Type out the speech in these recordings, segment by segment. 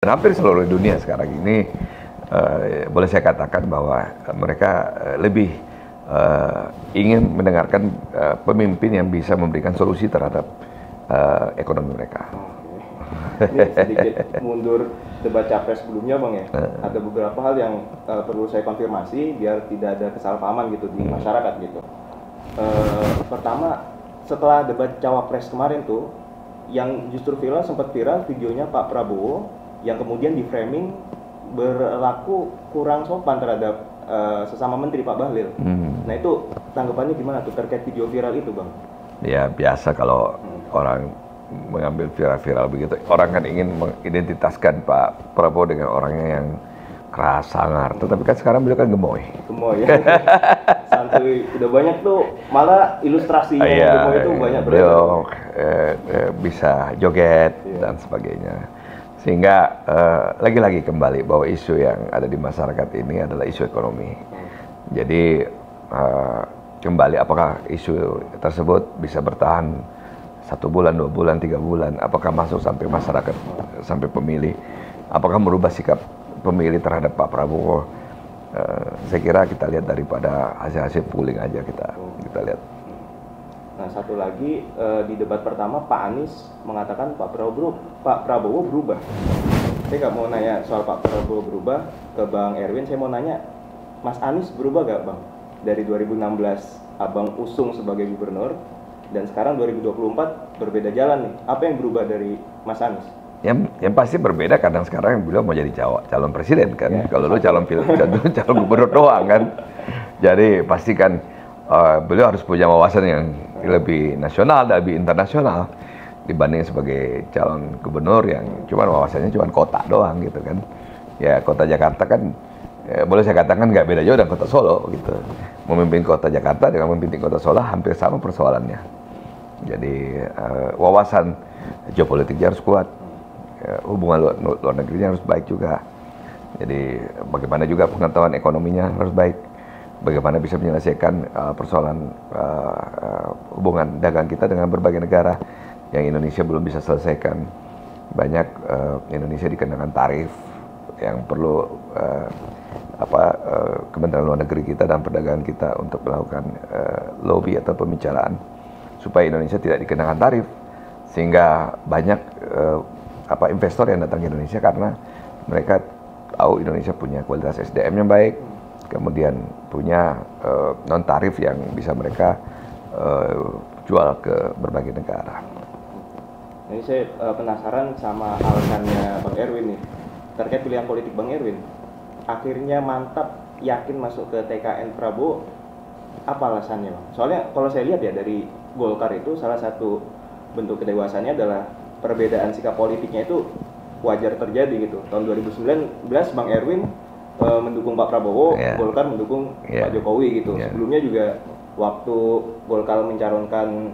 Dan hampir seluruh dunia sekarang ini boleh saya katakan bahwa mereka lebih ingin mendengarkan pemimpin yang bisa memberikan solusi terhadap ekonomi mereka. Ini sedikit mundur debat capres sebelumnya, Bang ya. Ada beberapa hal yang perlu saya konfirmasi biar tidak ada kesalahpahaman gitu di masyarakat gitu. Pertama, setelah debat cawapres kemarin tuh, yang justru sempat viral videonya Pak Prabowo yang kemudian di framing berlaku kurang sopan terhadap sesama menteri Pak Bahlil. Nah itu tanggapannya gimana tuh terkait video viral itu, Bang? Ya biasa kalau orang mengambil viral-viral begitu, orang kan ingin mengidentitaskan Pak Prabowo dengan orangnya yang keras, sangar. Tetapi kan sekarang beliau kan gemoy. Gemoy ya. Santuy. Udah banyak tuh, malah ilustrasinya gemoy itu banyak beliau bisa joget dan sebagainya. Sehingga lagi-lagi kembali bahwa isu yang ada di masyarakat ini adalah isu ekonomi. Jadi kembali apakah isu tersebut bisa bertahan 1 bulan, 2 bulan, 3 bulan, apakah masuk sampai masyarakat, sampai pemilih, apakah merubah sikap pemilih terhadap Pak Prabowo. Saya kira kita lihat daripada hasil-hasil polling aja kita lihat. Nah satu lagi di debat pertama Pak Anies mengatakan Pak Prabowo berubah. Saya nggak mau nanya soal Pak Prabowo berubah ke Bang Erwin, saya mau nanya Mas Anies berubah gak Bang? Dari 2016 Abang usung sebagai gubernur dan sekarang 2024 berbeda jalan nih. Apa yang berubah dari Mas Anies? Yang pasti berbeda karena sekarang beliau mau jadi calon presiden kan. Kalau lu calon gubernur doang kan. Jadi pastikan beliau harus punya wawasan yang lebih nasional dan lebih internasional dibanding sebagai calon gubernur yang wawasannya cuma kota doang gitu kan. Ya kota Jakarta kan boleh saya katakan nggak beda jauh dengan kota Solo gitu. Memimpin kota Jakarta dengan memimpin kota Solo hampir sama persoalannya. Jadi wawasan geopolitiknya harus kuat, hubungan luar negerinya harus baik juga. Jadi bagaimana juga pengetahuan ekonominya harus baik. Bagaimana bisa menyelesaikan persoalan hubungan dagang kita dengan berbagai negara yang Indonesia belum bisa selesaikan. Banyak Indonesia dikenakan tarif yang perlu Kementerian Luar Negeri kita dan perdagangan kita untuk melakukan lobby atau pembicaraan supaya Indonesia tidak dikenakan tarif, sehingga banyak investor yang datang ke Indonesia karena mereka tahu Indonesia punya kualitas SDM yang baik, kemudian punya non tarif yang bisa mereka jual ke berbagai negara. Ini saya penasaran sama alasannya Bang Erwin nih terkait pilihan politik Bang Erwin. Akhirnya mantap yakin masuk ke TKN Prabowo, apa alasannya Bang? Soalnya kalau saya lihat ya dari Golkar itu salah satu bentuk kedewasannya adalah perbedaan sikap politiknya itu wajar terjadi gitu. Tahun 2019 Bang Erwin mendukung Pak Prabowo, Golkar mendukung Pak Jokowi gitu. Sebelumnya juga waktu Golkar mencalonkan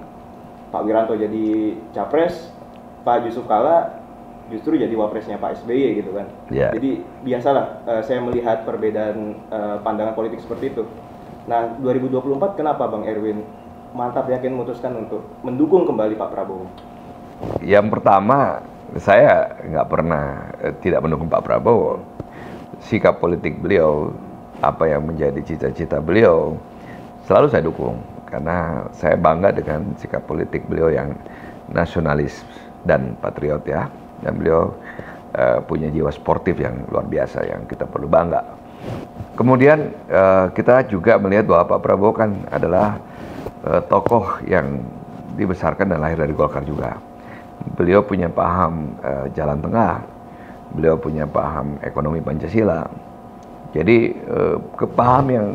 Pak Wiranto jadi capres, Pak Yusuf Kalla justru jadi wapresnya Pak SBY gitu kan. Jadi biasalah saya melihat perbedaan pandangan politik seperti itu. Nah 2024 kenapa Bang Erwin mantap yakin memutuskan untuk mendukung kembali Pak Prabowo? Yang pertama, saya nggak pernah tidak mendukung Pak Prabowo. Sikap politik beliau, apa yang menjadi cita-cita beliau, selalu saya dukung. Karena saya bangga dengan sikap politik beliau yang nasionalis dan patriot ya. Dan beliau punya jiwa sportif yang luar biasa yang kita perlu bangga. Kemudian kita juga melihat bahwa Pak Prabowo kan adalah tokoh yang dibesarkan dan lahir dari Golkar juga. Beliau punya paham jalan tengah, beliau punya paham ekonomi Pancasila. Jadi kepaham yang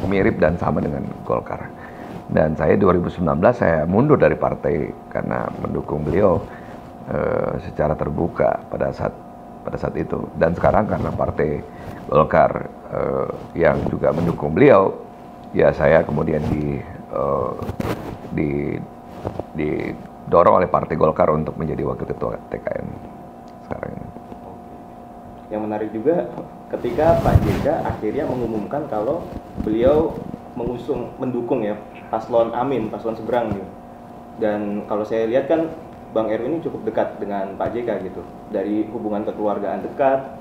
mirip dan sama dengan Golkar. Dan saya 2019 saya mundur dari partai karena mendukung beliau secara terbuka pada saat itu. Dan sekarang karena partai Golkar yang juga mendukung beliau, ya saya kemudian didorong oleh partai Golkar untuk menjadi wakil ketua TKN sekarang ini. Yang menarik juga ketika Pak JK akhirnya mengumumkan kalau beliau mendukung ya paslon Amin, paslon seberang gitu. Dan kalau saya lihat kan Bang Erwin ini cukup dekat dengan Pak JK gitu. Dari hubungan kekeluargaan dekat,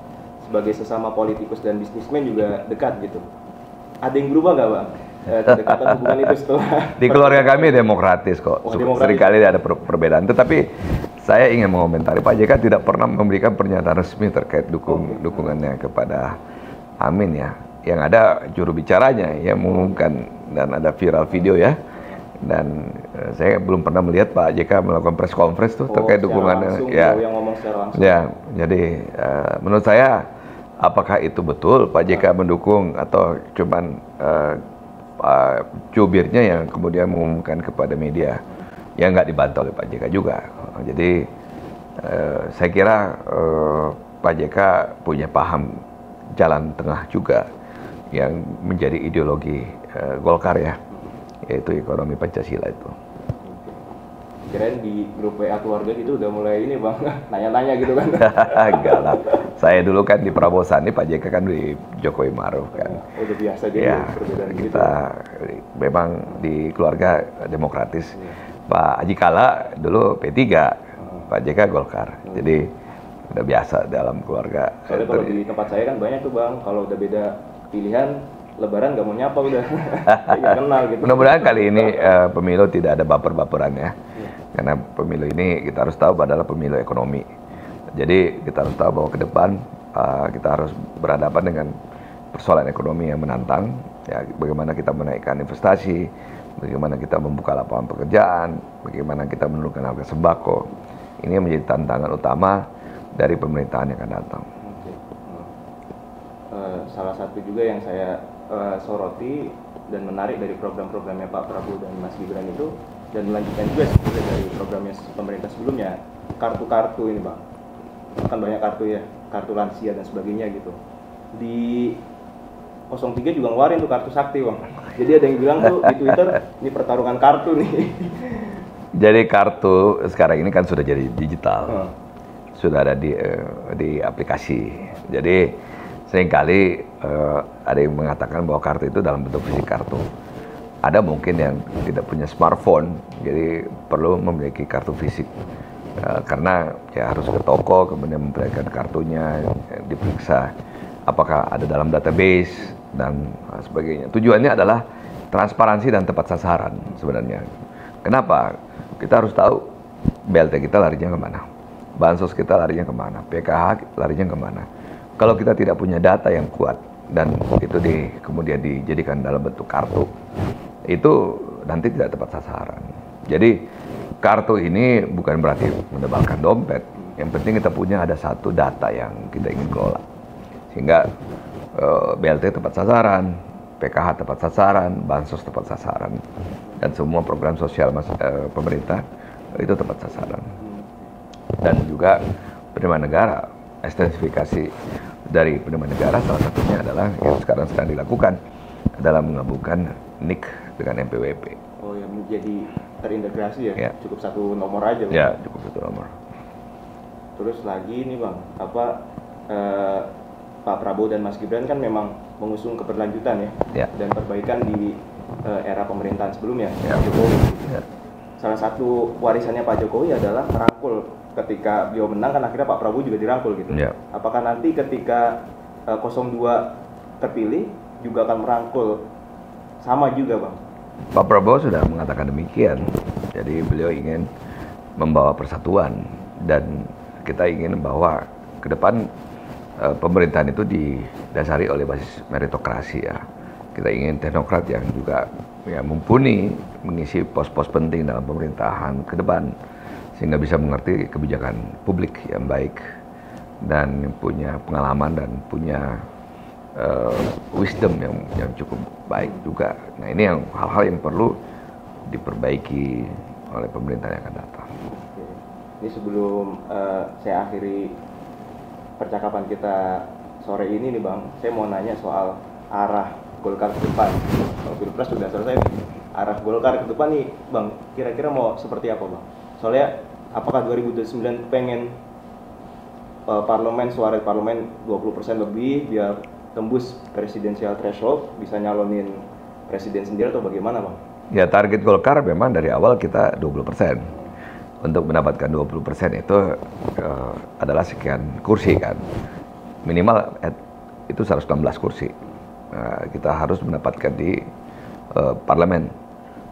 sebagai sesama politikus dan bisnismen juga dekat gitu. Ada yang berubah nggak Bang? Kedekatan hubungan itu setelah Di keluarga kami demokratis kok. Oh, demokratis. Seringkali ada perbedaan. Tetapi saya ingin mengomentari Pak JK tidak pernah memberikan pernyataan resmi terkait dukungannya kepada Amin ya. Yang ada juru bicaranya yang mengumumkan, dan ada viral video ya. Dan saya belum pernah melihat Pak JK melakukan press conference tuh terkait dukungannya. Ya. Yang ngomong secara langsung. Ya, jadi menurut saya apakah itu betul Pak JK mendukung atau cuman jubirnya yang kemudian mengumumkan kepada media, yang nggak dibantah oleh Pak JK juga. Jadi saya kira Pak JK punya paham jalan tengah juga yang menjadi ideologi Golkar ya, yaitu ekonomi Pancasila itu. Kirain di grup WA keluarga gitu udah mulai ini Bang, nanya-nanya gitu kan. Enggak lah. Saya dulu kan di Prabowo Sandi, Pak JK kan di Jokowi Maruf kan. Udah biasa jadi Ya, perbedaan gitu. kita memang di keluarga demokratis. Pak Haji Kala dulu P3, Pak JK Golkar. Jadi udah biasa dalam keluarga. Soalnya kalau di tempat saya kan banyak tuh Bang, kalau udah beda pilihan, Lebaran nggak mau nyapa udah, nggak kenal gitu. Mudah-mudahan kali ini pemilu tidak ada baper-baperan ya. Karena pemilu ini kita harus tahu adalah pemilu ekonomi. Jadi kita harus tahu bahwa ke depan kita harus berhadapan dengan persoalan ekonomi yang menantang. Ya, bagaimana kita menaikkan investasi, bagaimana kita membuka lapangan pekerjaan, bagaimana kita menurunkan harga sembako. Ini menjadi tantangan utama dari pemerintahan yang akan datang. Oke. Salah satu juga yang saya soroti dan menarik dari program-programnya Pak Prabowo dan Mas Gibran itu, dan melanjutkan juga sebenarnya dari programnya pemerintah sebelumnya, kartu-kartu ini Bang. Kan banyak kartu ya, kartu lansia dan sebagainya gitu. Di 03 juga ngeluarin tuh kartu sakti Bang. Jadi ada yang bilang tuh di Twitter, ini pertarungan kartu nih. Jadi kartu sekarang ini kan sudah jadi digital, sudah ada di aplikasi. Jadi seringkali ada yang mengatakan bahwa kartu itu dalam bentuk fisik kartu. Ada mungkin yang tidak punya smartphone, jadi perlu memiliki kartu fisik. Karena ya harus ke toko, kemudian memperlihatkan kartunya, diperiksa apakah ada dalam database dan sebagainya. Tujuannya adalah transparansi dan tepat sasaran sebenarnya. Kenapa? Kita harus tahu BLT kita larinya kemana, bansos kita larinya kemana, PKH larinya kemana. Kalau kita tidak punya data yang kuat dan itu kemudian dijadikan dalam bentuk kartu, itu nanti tidak tepat sasaran. Jadi kartu ini bukan berarti menebalkan dompet. Yang penting kita punya ada satu data yang kita ingin kelola. Sehingga BLT tepat sasaran, PKH tepat sasaran, bansos tepat sasaran, dan semua program sosial pemerintah itu tepat sasaran. Dan juga penerimaan negara, ekstensifikasi dari penerimaan negara salah satunya adalah yang sekarang sedang dilakukan adalah menggabungkan NIK dengan NPWP. Oh ya, menjadi terintegrasi ya? Ya. Cukup satu nomor aja Bang? Ya, cukup satu nomor. Terus lagi nih Bang, Pak Prabowo dan Mas Gibran kan memang mengusung keberlanjutan ya. Dan perbaikan di era pemerintahan sebelumnya, Ya. Pak Jokowi. Ya. Salah satu warisannya Pak Jokowi adalah merangkul. Ketika beliau menang kan akhirnya Pak Prabowo juga dirangkul gitu. Ya. Apakah nanti ketika 02 terpilih juga akan merangkul sama juga Bang? Pak Prabowo sudah mengatakan demikian. Jadi beliau ingin membawa persatuan dan kita ingin bahwa ke depan pemerintahan itu didasari oleh basis meritokrasi ya. Kita ingin teknokrat yang juga ya, mumpuni mengisi pos-pos penting dalam pemerintahan ke depan sehingga bisa mengerti kebijakan publik yang baik dan punya pengalaman dan punya wisdom yang cukup baik juga. Nah ini yang hal-hal yang perlu diperbaiki oleh pemerintah yang akan datang. Oke. Ini sebelum saya akhiri percakapan kita sore ini nih Bang, saya mau nanya soal arah Golkar ke depan. Kalau Pilpres sudah selesai, arah Golkar ke depan nih Bang, kira-kira mau seperti apa Bang? Soalnya apakah 2029 pengen parlemen, suara parlemen 20% lebih biar tembus presidensial threshold, bisa nyalonin presiden sendiri atau bagaimana Bang? Ya target Golkar memang dari awal kita 20%. untuk mendapatkan 20% itu adalah sekian kursi kan. Minimal itu 116 kursi. Kita harus mendapatkan di parlemen.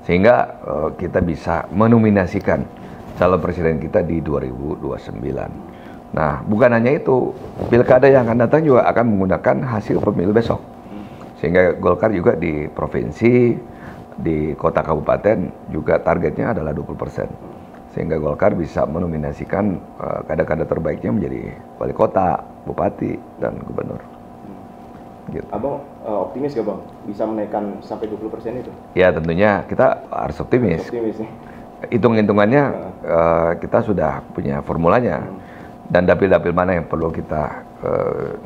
Sehingga kita bisa menominasikan calon presiden kita di 2029. Nah, bukan hanya itu, pilkada yang akan datang juga akan menggunakan hasil pemilu besok. Sehingga Golkar juga di provinsi, di kota kabupaten juga targetnya adalah 20%. Sehingga Golkar bisa menominasikan kader-kader terbaiknya menjadi wali kota, bupati, dan gubernur. Gitu. Abang optimis gak bang? Bisa menaikkan sampai 20% itu? Ya tentunya kita harus optimis. Optimis nih. Hitung-hitungannya kita sudah punya formulanya. Dan dapil-dapil mana yang perlu kita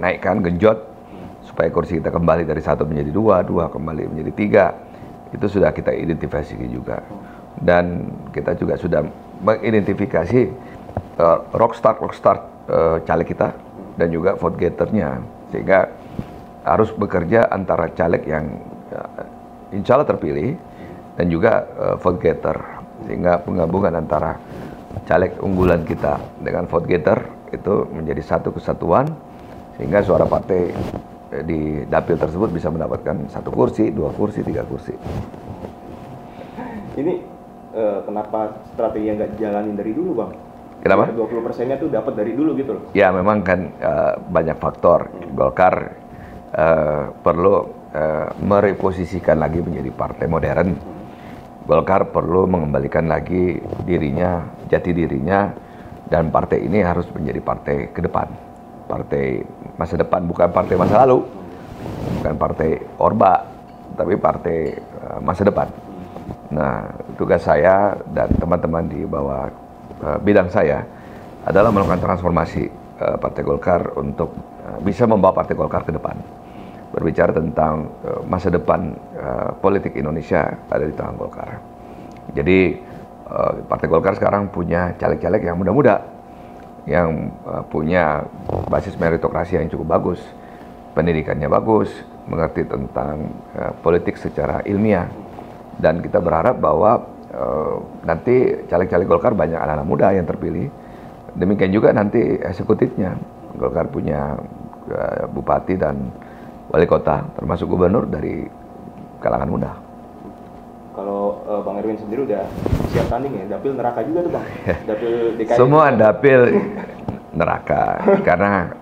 naikkan, genjot, supaya kursi kita kembali dari 1 menjadi 2 kembali menjadi 3. Itu sudah kita identifikasi juga. Dan kita juga sudah mengidentifikasi rockstar caleg kita dan juga vote getternya. Sehingga harus bekerja antara caleg yang insya Allah terpilih dan juga vote getter, sehingga penggabungan antara caleg unggulan kita dengan vote getter itu menjadi satu kesatuan, sehingga suara partai di dapil tersebut bisa mendapatkan 1 kursi, 2 kursi, 3 kursi. Ini kenapa strategi yang nggak jalanin dari dulu bang? Kenapa? 20%-nya tuh dapat dari dulu gitu loh. Ya memang kan banyak faktor. Golkar perlu mereposisikan lagi menjadi partai modern. Golkar perlu mengembalikan lagi dirinya, jati dirinya, dan partai ini harus menjadi partai ke depan, partai masa depan, bukan partai masa lalu, bukan partai orba, tapi partai masa depan. Nah, tugas saya dan teman-teman di bawah bidang saya adalah melakukan transformasi Partai Golkar untuk bisa membawa Partai Golkar ke depan. Berbicara tentang masa depan politik Indonesia ada di tangan Golkar. Jadi Partai Golkar sekarang punya caleg-caleg yang muda-muda, yang punya basis meritokrasi yang cukup bagus, pendidikannya bagus, mengerti tentang politik secara ilmiah, dan kita berharap bahwa nanti caleg-caleg Golkar banyak anak-anak muda yang terpilih. Demikian juga nanti eksekutifnya. Golkar punya bupati dan wali kota, termasuk gubernur dari kalangan muda. Kalau Bang Erwin sendiri udah siap tanding ya, dapil neraka juga tuh Bang? Dapil DKI? Semua dapil neraka, karena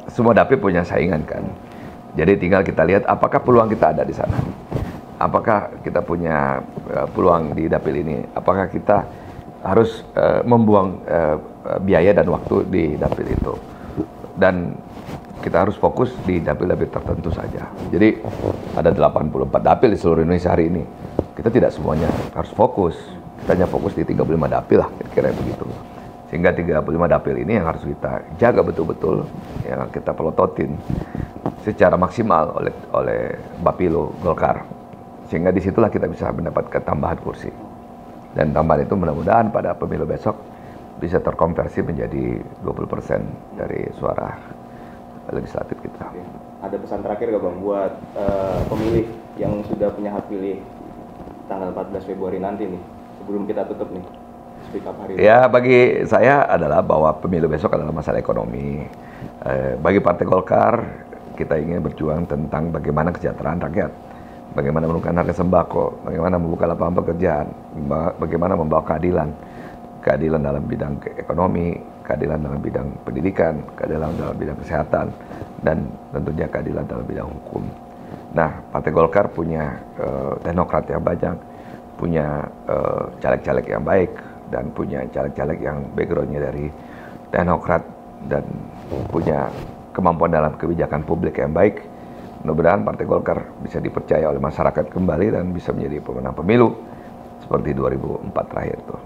semua dapil punya saingan kan. Jadi tinggal kita lihat apakah peluang kita ada di sana. Apakah kita punya peluang di dapil ini? Apakah kita harus membuang biaya dan waktu di dapil itu? Dan kita harus fokus di dapil-dapil tertentu saja. Jadi ada 84 dapil di seluruh Indonesia hari ini. Kita tidak semuanya harus fokus. Kita hanya fokus di 35 dapil lah, kira-kira begitu. Sehingga 35 dapil ini yang harus kita jaga betul-betul, yang kita pelototin secara maksimal oleh Bapilo Golkar. Sehingga disitulah kita bisa mendapatkan tambahan kursi. Dan tambahan itu mudah-mudahan pada pemilu besok bisa terkonversi menjadi 20% dari suara legislatif kita. Ada pesan terakhir gak Bang buat pemilih yang sudah punya hak pilih tanggal 14 Februari nanti nih, sebelum kita tutup nih, speak up hari ini? Ya, bagi saya adalah bahwa pemilu besok adalah masalah ekonomi. Bagi Partai Golkar, kita ingin berjuang tentang bagaimana kesejahteraan rakyat, bagaimana menurunkan harga sembako, bagaimana membuka lapangan pekerjaan, bagaimana membawa keadilan dalam bidang ekonomi, keadilan dalam bidang pendidikan, keadilan dalam bidang kesehatan, dan tentunya keadilan dalam bidang hukum. Nah, Partai Golkar punya teknokrat yang banyak, punya caleg-caleg yang baik, dan punya caleg-caleg yang backgroundnya dari teknokrat dan punya kemampuan dalam kebijakan publik yang baik. Mudah-mudahan Partai Golkar bisa dipercaya oleh masyarakat kembali dan bisa menjadi pemenang pemilu seperti 2004 terakhir itu.